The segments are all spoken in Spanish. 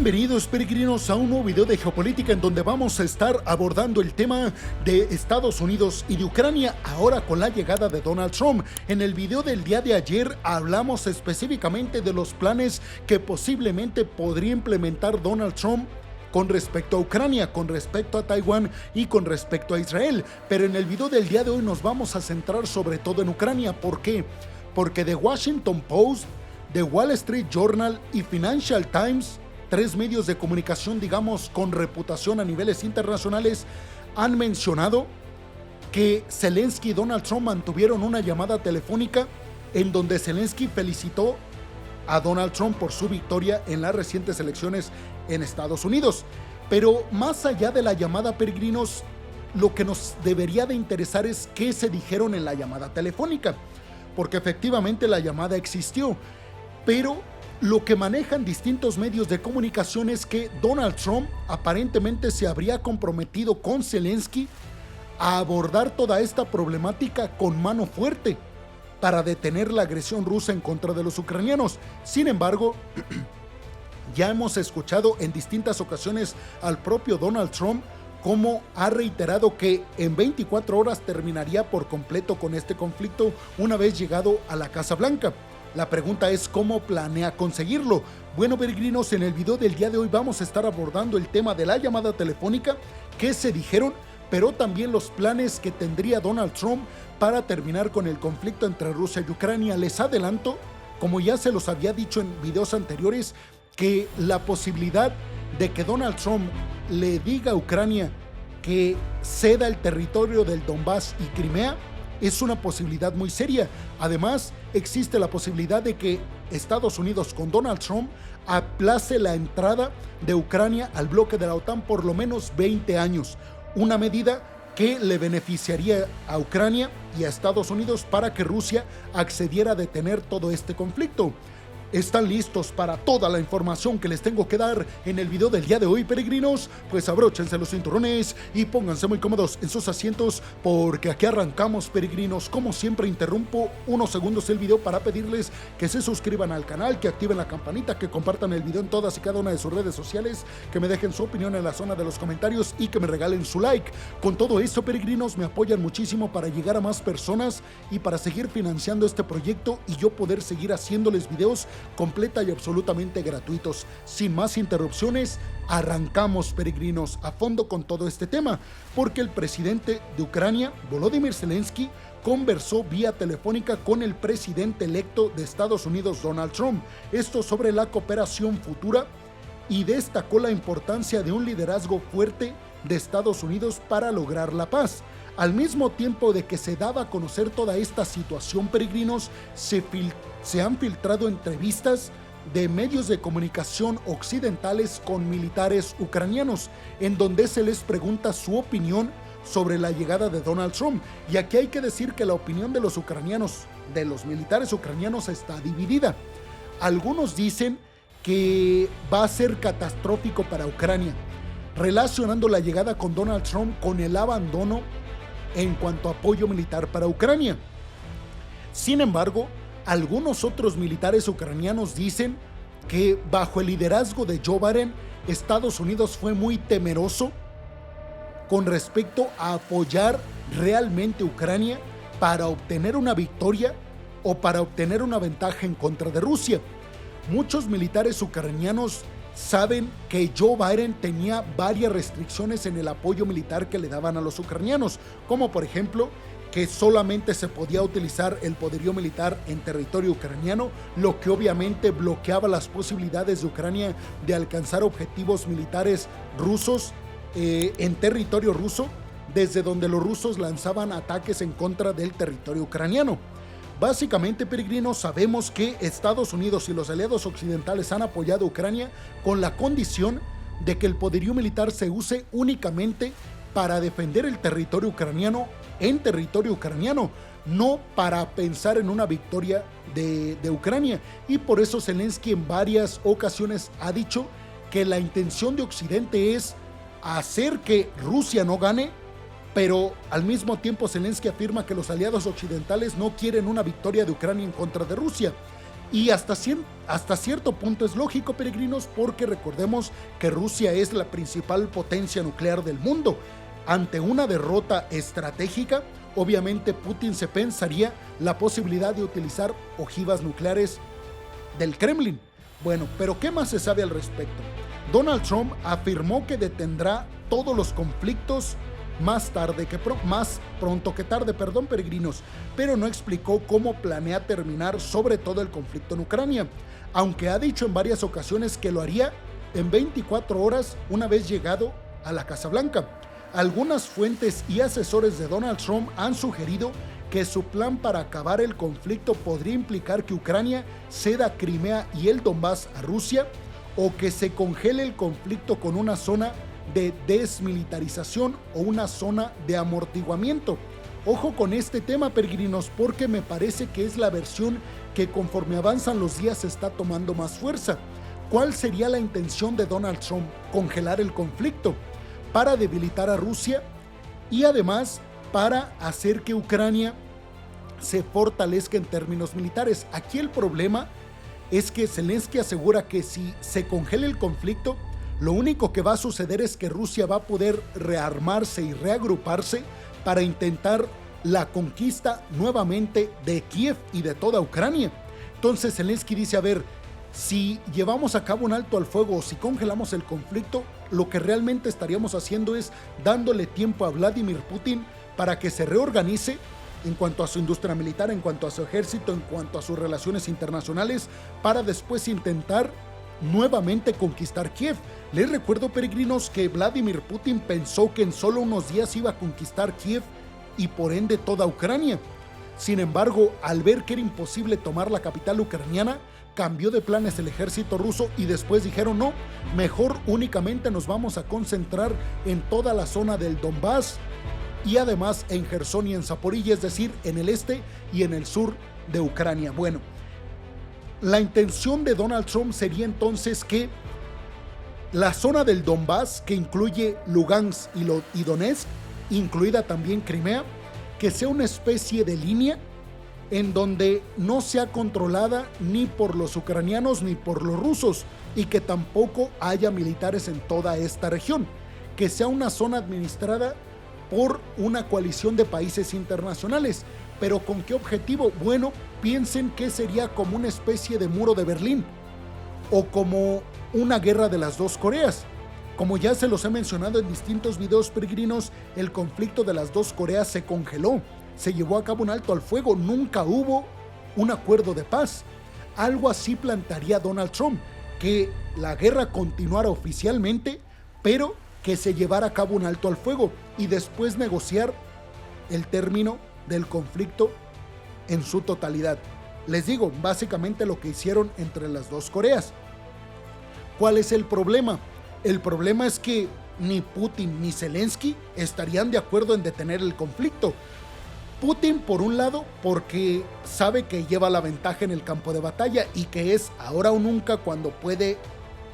Bienvenidos peregrinos a un nuevo video de geopolítica en donde vamos a estar abordando el tema de Estados Unidos y de Ucrania ahora con la llegada de Donald Trump. En el video del día de ayer hablamos específicamente de los planes que posiblemente podría implementar Donald Trump con respecto a Ucrania, con respecto a Taiwán y con respecto a Israel. Pero en el video del día de hoy nos vamos a centrar sobre todo en Ucrania. ¿Por qué? Porque The Washington Post, The Wall Street Journal y Financial Times, tres medios de comunicación, digamos, con reputación a niveles internacionales, han mencionado que Zelensky y Donald Trump mantuvieron una llamada telefónica en donde Zelensky felicitó a Donald Trump por su victoria en las recientes elecciones en Estados Unidos. Pero más allá de la llamada, peregrinos, lo que nos debería de interesar es qué se dijeron en la llamada telefónica, porque efectivamente la llamada existió, pero lo que manejan distintos medios de comunicación es que Donald Trump aparentemente se habría comprometido con Zelensky a abordar toda esta problemática con mano fuerte para detener la agresión rusa en contra de los ucranianos. Sin embargo, ya hemos escuchado en distintas ocasiones al propio Donald Trump como ha reiterado que en 24 horas terminaría por completo con este conflicto una vez llegado a la Casa Blanca. La pregunta es ¿cómo planea conseguirlo? Bueno, peregrinos, en el video del día de hoy vamos a estar abordando el tema de la llamada telefónica, qué se dijeron, pero también los planes que tendría Donald Trump para terminar con el conflicto entre Rusia y Ucrania. Les adelanto, como ya se los había dicho en videos anteriores, que la posibilidad de que Donald Trump le diga a Ucrania que ceda el territorio del Donbass y Crimea es una posibilidad muy seria. Además, existe la posibilidad de que Estados Unidos con Donald Trump aplace la entrada de Ucrania al bloque de la OTAN por lo menos 20 años. Una medida que le beneficiaría a Ucrania y a Estados Unidos para que Rusia accediera a detener todo este conflicto. ¿Están listos para toda la información que les tengo que dar en el video del día de hoy, peregrinos? Pues abróchense los cinturones y pónganse muy cómodos en sus asientos porque aquí arrancamos, peregrinos. Como siempre, interrumpo unos segundos el video para pedirles que se suscriban al canal, que activen la campanita, que compartan el video en todas y cada una de sus redes sociales, que me dejen su opinión en la zona de los comentarios y que me regalen su like. Con todo esto, peregrinos, me apoyan muchísimo para llegar a más personas y para seguir financiando este proyecto y yo poder seguir haciéndoles videos completa y absolutamente gratuitos. Sin más interrupciones, arrancamos, peregrinos, a fondo con todo este tema, porque el presidente de Ucrania, Volodymyr Zelensky, conversó vía telefónica con el presidente electo de Estados Unidos, Donald Trump, esto sobre la cooperación futura, y destacó la importancia de un liderazgo fuerte de Estados Unidos para lograr la paz. Al mismo tiempo de que se daba a conocer toda esta situación, peregrinos, se han filtrado entrevistas de medios de comunicación occidentales con militares ucranianos, en donde se les pregunta su opinión sobre la llegada de Donald Trump. Y aquí hay que decir que la opinión de los ucranianos, de los militares ucranianos, está dividida. Algunos dicen que va a ser catastrófico para Ucrania, relacionando la llegada con Donald Trump con el abandono en cuanto a apoyo militar para Ucrania. Sin embargo, algunos otros militares ucranianos dicen que bajo el liderazgo de Joe Biden, Estados Unidos fue muy temeroso con respecto a apoyar realmente a Ucrania para obtener una victoria o para obtener una ventaja en contra de Rusia. Muchos militares ucranianos saben que Joe Biden tenía varias restricciones en el apoyo militar que le daban a los ucranianos, como por ejemplo que solamente se podía utilizar el poderío militar en territorio ucraniano, lo que obviamente bloqueaba las posibilidades de Ucrania de alcanzar objetivos militares rusos en territorio ruso, desde donde los rusos lanzaban ataques en contra del territorio ucraniano. Básicamente, peregrinos, sabemos que Estados Unidos y los aliados occidentales han apoyado a Ucrania con la condición de que el poderío militar se use únicamente para defender el territorio ucraniano en territorio ucraniano, no para pensar en una victoria de Ucrania. Y por eso Zelensky en varias ocasiones ha dicho que la intención de Occidente es hacer que Rusia no gane, pero al mismo tiempo Zelensky afirma que los aliados occidentales no quieren una victoria de Ucrania en contra de Rusia. Y hasta cierto punto es lógico, peregrinos, porque recordemos que Rusia es la principal potencia nuclear del mundo. Ante una derrota estratégica, obviamente Putin se pensaría la posibilidad de utilizar ojivas nucleares del Kremlin. Bueno, pero ¿qué más se sabe al respecto? Donald Trump afirmó que detendrá todos los conflictos más pronto que tarde, peregrinos, pero no explicó cómo planea terminar sobre todo el conflicto en Ucrania, aunque ha dicho en varias ocasiones que lo haría en 24 horas una vez llegado a la Casa Blanca. Algunas fuentes y asesores de Donald Trump han sugerido que su plan para acabar el conflicto podría implicar que Ucrania ceda Crimea y el Donbass a Rusia, o que se congele el conflicto con una zona de desmilitarización o una zona de amortiguamiento. Ojo con este tema, peregrinos, porque me parece que es la versión que conforme avanzan los días está tomando más fuerza. ¿Cuál sería la intención de Donald Trump? Congelar el conflicto para debilitar a Rusia y además para hacer que Ucrania se fortalezca en términos militares. Aquí el problema es que Zelensky asegura que si se congela el conflicto, lo único que va a suceder es que Rusia va a poder rearmarse y reagruparse para intentar la conquista nuevamente de Kiev y de toda Ucrania. Entonces Zelensky dice, a ver, si llevamos a cabo un alto al fuego o si congelamos el conflicto, lo que realmente estaríamos haciendo es dándole tiempo a Vladimir Putin para que se reorganice en cuanto a su industria militar, en cuanto a su ejército, en cuanto a sus relaciones internacionales, para después intentar nuevamente conquistar Kiev. Les recuerdo, peregrinos, que Vladimir Putin pensó que en solo unos días iba a conquistar Kiev y por ende toda Ucrania. Sin embargo, al ver que era imposible tomar la capital ucraniana, cambió de planes el ejército ruso y después dijeron no, mejor únicamente nos vamos a concentrar en toda la zona del Donbass y además en Jersón y en Zaporilla, es decir, en el este y en el sur de Ucrania. Bueno, la intención de Donald Trump sería entonces que la zona del Donbass, que incluye Lugansk y Donetsk, incluida también Crimea, que sea una especie de línea en donde no sea controlada ni por los ucranianos ni por los rusos y que tampoco haya militares en toda esta región, que sea una zona administrada por una coalición de países internacionales. ¿Pero con qué objetivo? Bueno, piensen que sería como una especie de muro de Berlín o como una guerra de las dos Coreas. Como ya se los he mencionado en distintos videos, peregrinos, el conflicto de las dos Coreas se congeló, se llevó a cabo un alto al fuego, nunca hubo un acuerdo de paz. Algo así plantearía Donald Trump, que la guerra continuara oficialmente, pero que se llevara a cabo un alto al fuego y después negociar el término del conflicto en su totalidad. Les digo, básicamente lo que hicieron entre las dos Coreas. ¿Cuál es el problema? El problema es que ni Putin ni Zelensky estarían de acuerdo en detener el conflicto. Putin, por un lado, porque sabe que lleva la ventaja en el campo de batalla y que es ahora o nunca cuando puede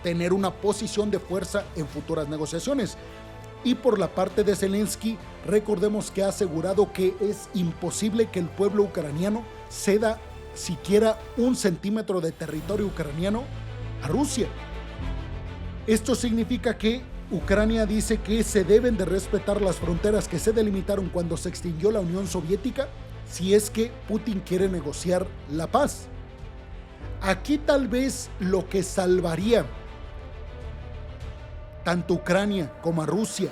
tener una posición de fuerza en futuras negociaciones. Y por la parte de Zelensky, recordemos que ha asegurado que es imposible que el pueblo ucraniano ceda siquiera 1 centímetro de territorio ucraniano a Rusia. Esto significa que Ucrania dice que se deben de respetar las fronteras que se delimitaron cuando se extinguió la Unión Soviética si es que Putin quiere negociar la paz. Aquí tal vez lo que salvaría tanto Ucrania como a Rusia,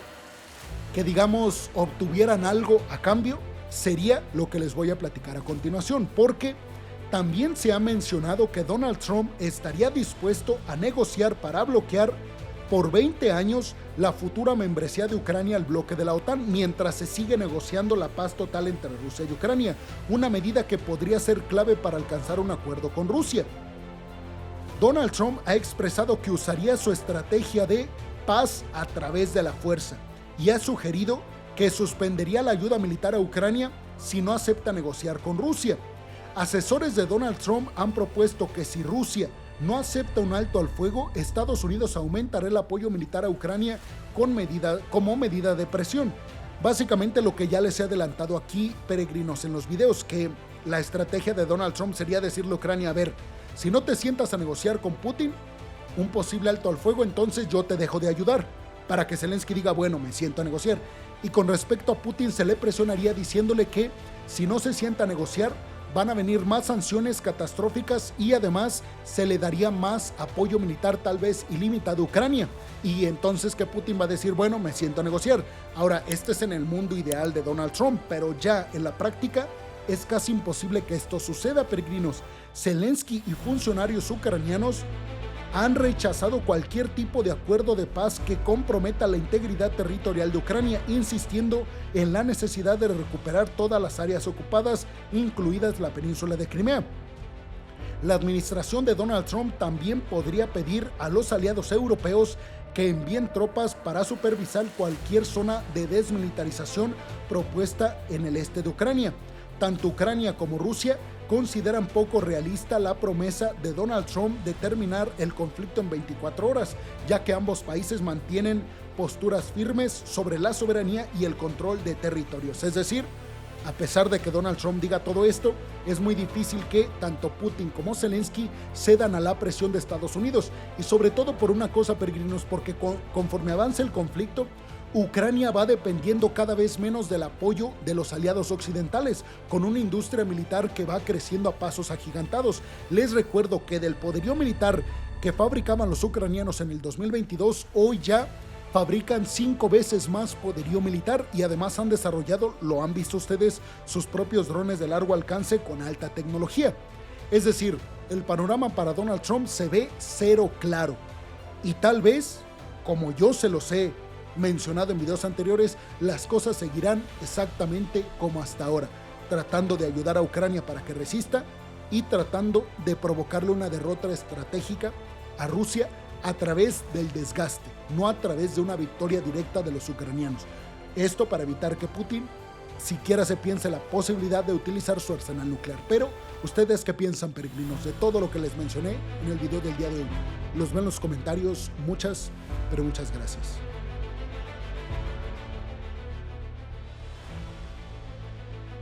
que digamos obtuvieran algo a cambio, sería lo que les voy a platicar a continuación, porque también se ha mencionado que Donald Trump estaría dispuesto a negociar para bloquear por 20 años la futura membresía de Ucrania al bloque de la OTAN, mientras se sigue negociando la paz total entre Rusia y Ucrania, una medida que podría ser clave para alcanzar un acuerdo con Rusia. Donald Trump ha expresado que usaría su estrategia de paz a través de la fuerza y ha sugerido que suspendería la ayuda militar a Ucrania si no acepta negociar con Rusia. Asesores de Donald Trump han propuesto que si Rusia no acepta un alto al fuego, Estados Unidos aumentará el apoyo militar a Ucrania como medida de presión. Básicamente lo que ya les he adelantado aquí, peregrinos, en los videos, que la estrategia de Donald Trump sería decirle a Ucrania, a ver, si no te sientas a negociar con Putin un posible alto al fuego, entonces yo te dejo de ayudar, para que Zelensky diga, bueno, me siento a negociar. Y con respecto a Putin, se le presionaría diciéndole que si no se sienta a negociar, van a venir más sanciones catastróficas y además se le daría más apoyo militar, tal vez ilimitado, a Ucrania. Y entonces que Putin va a decir, bueno, me siento a negociar. Ahora, este es en el mundo ideal de Donald Trump, pero ya en la práctica es casi imposible que esto suceda, peregrinos. Zelensky y funcionarios ucranianos han rechazado cualquier tipo de acuerdo de paz que comprometa la integridad territorial de Ucrania, insistiendo en la necesidad de recuperar todas las áreas ocupadas, incluidas la península de Crimea. La administración de Donald Trump también podría pedir a los aliados europeos que envíen tropas para supervisar cualquier zona de desmilitarización propuesta en el este de Ucrania. Tanto Ucrania como Rusia consideran poco realista la promesa de Donald Trump de terminar el conflicto en 24 horas, ya que ambos países mantienen posturas firmes sobre la soberanía y el control de territorios. Es decir, a pesar de que Donald Trump diga todo esto, es muy difícil que tanto Putin como Zelensky cedan a la presión de Estados Unidos. Y sobre todo por una cosa, peregrinos, porque conforme avance el conflicto, Ucrania va dependiendo cada vez menos del apoyo de los aliados occidentales, con una industria militar que va creciendo a pasos agigantados. Les recuerdo que del poderío militar que fabricaban los ucranianos en el 2022, hoy ya fabrican 5 veces más poderío militar y además han desarrollado, lo han visto ustedes, sus propios drones de largo alcance con alta tecnología. Es decir, el panorama para Donald Trump se ve cero claro. Y tal vez, como yo se los he mencionado en videos anteriores, las cosas seguirán exactamente como hasta ahora, tratando de ayudar a Ucrania para que resista y tratando de provocarle una derrota estratégica a Rusia a través del desgaste, no a través de una victoria directa de los ucranianos. Esto para evitar que Putin siquiera se piense la posibilidad de utilizar su arsenal nuclear. Pero, ¿ustedes qué piensan, peregrinos, de todo lo que les mencioné en el video del día de hoy? Los veo en los comentarios. Muchas, pero muchas gracias.